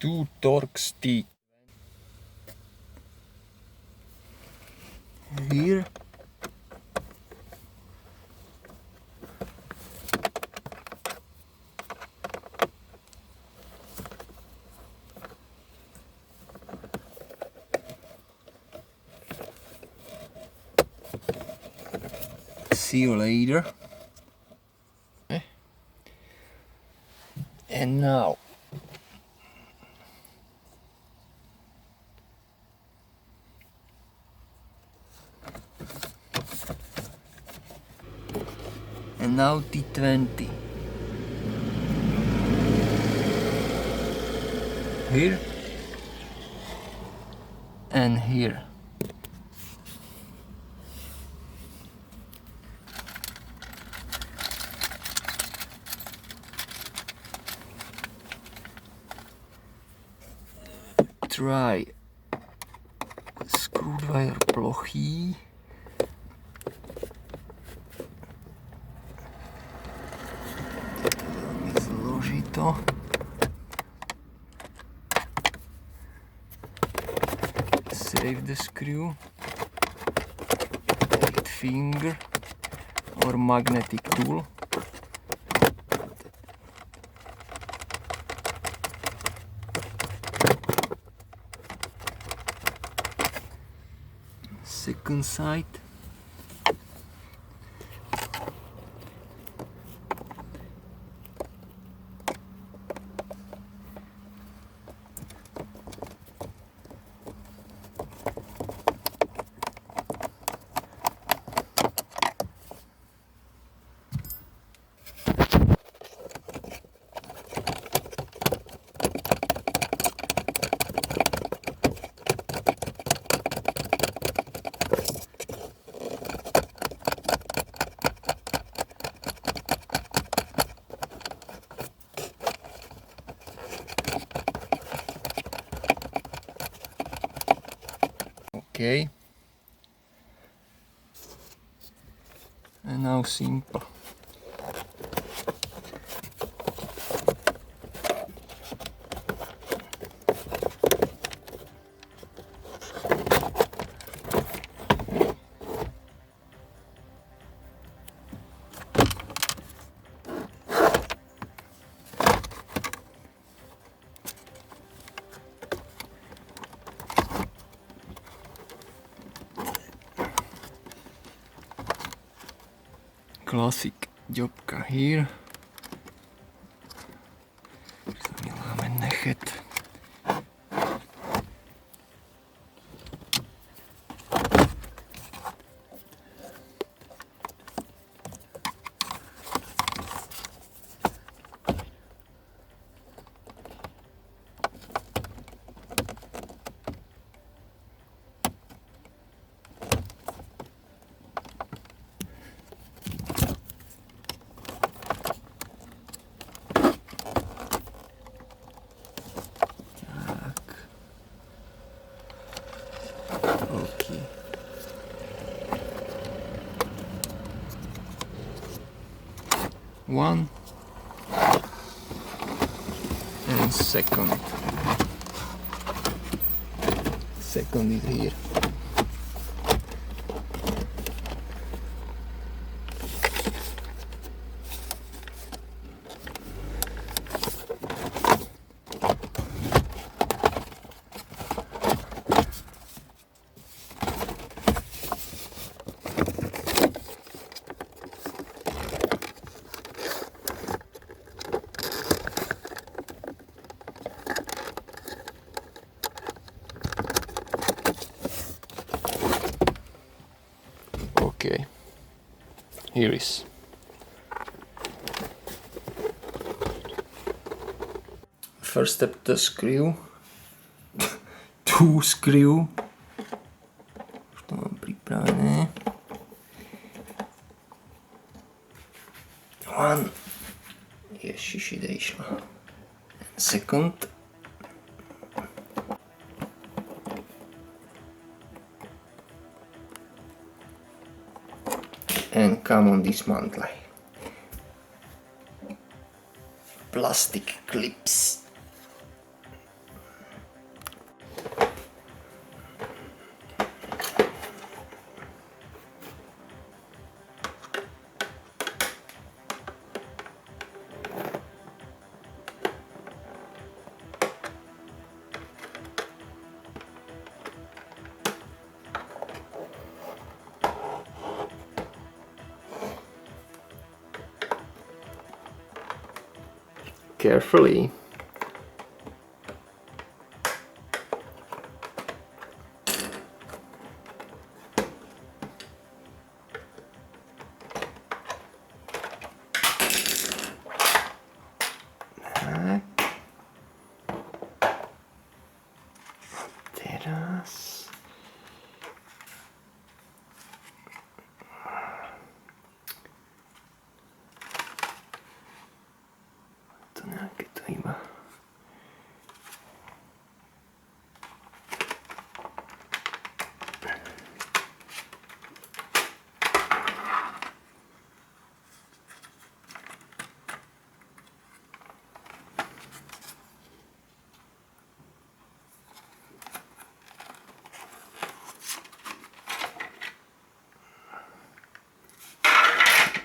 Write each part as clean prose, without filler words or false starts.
2 torque stick. Here. See you later. And now T20 here and here. Try screwdriver plochý. Velmi zložito. Save the screw. 8 finger or magnetic tool. Second side. Okay. And now simple. Classic ďobka here. Zaměláme nechet. One and second is here. Okay, here is. First step, the screw. 2 screw. Už to mám připravené. One. Ježiši, kde išla. Second. And come on dismantle. Plastic clips. carefully. Tak. Teraz to nejaké to iba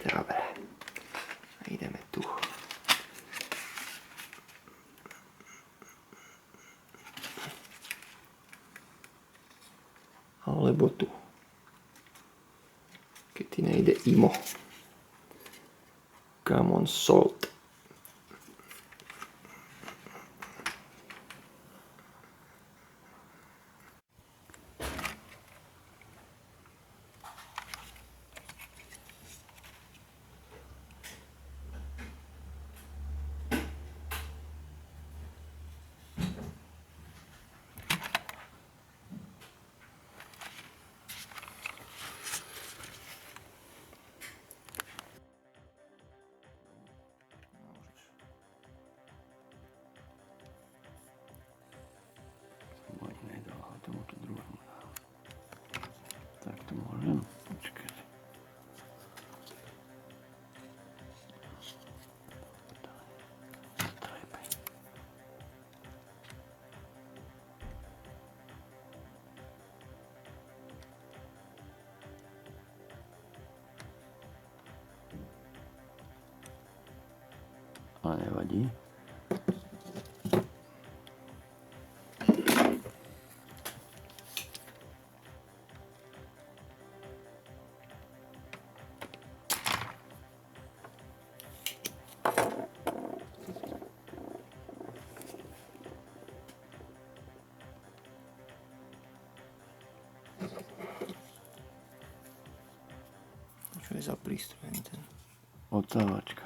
dobre. A ideme tu. Alebo tu. Keď ti nejde imo. Come on, salt. Tomuto druhému. Tak to môžem počkať. Ale nevadí. Čo je za prístroj ten? Otávačka.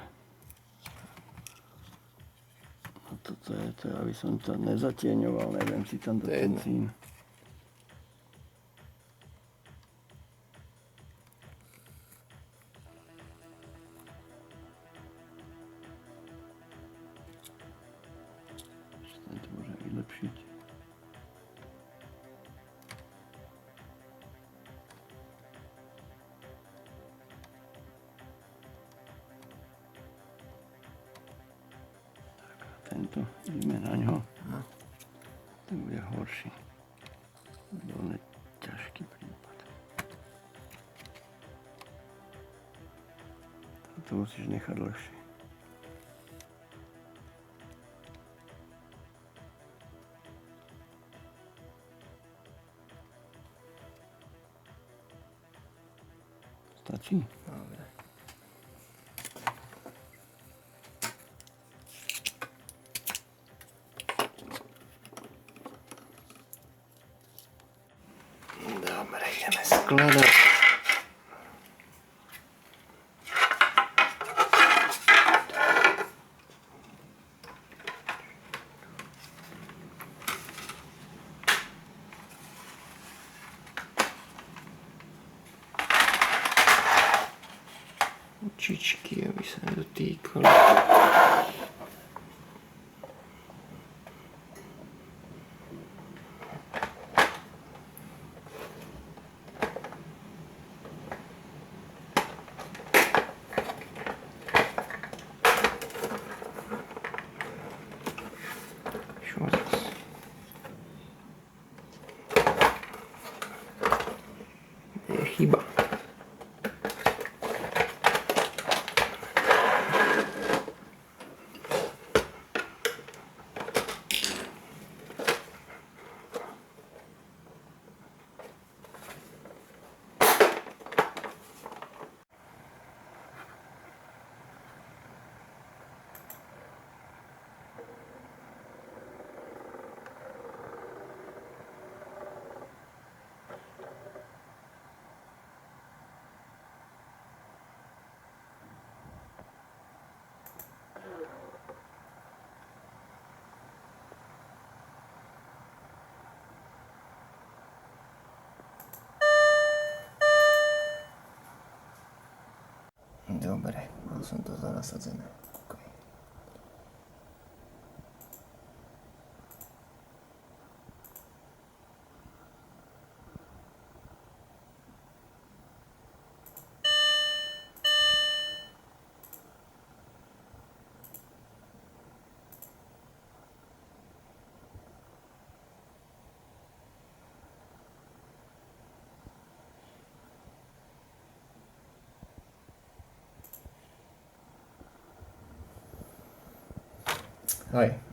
A toto je to, aby som to nezatieňoval, neviem si tam do benzín. Ešte to môžem vylepšiť. Tento, ideme na ňo. Ten bude horší. Veľmi ťažký prípad. To musíš nechať dlhšie. Stačí? Dobre. Dobre, ideme skladať. Očičky, aby sa nedotýkali. Čo zas? Kde je chyba? Dobre, mal som to zanasadené. Okay. Hej.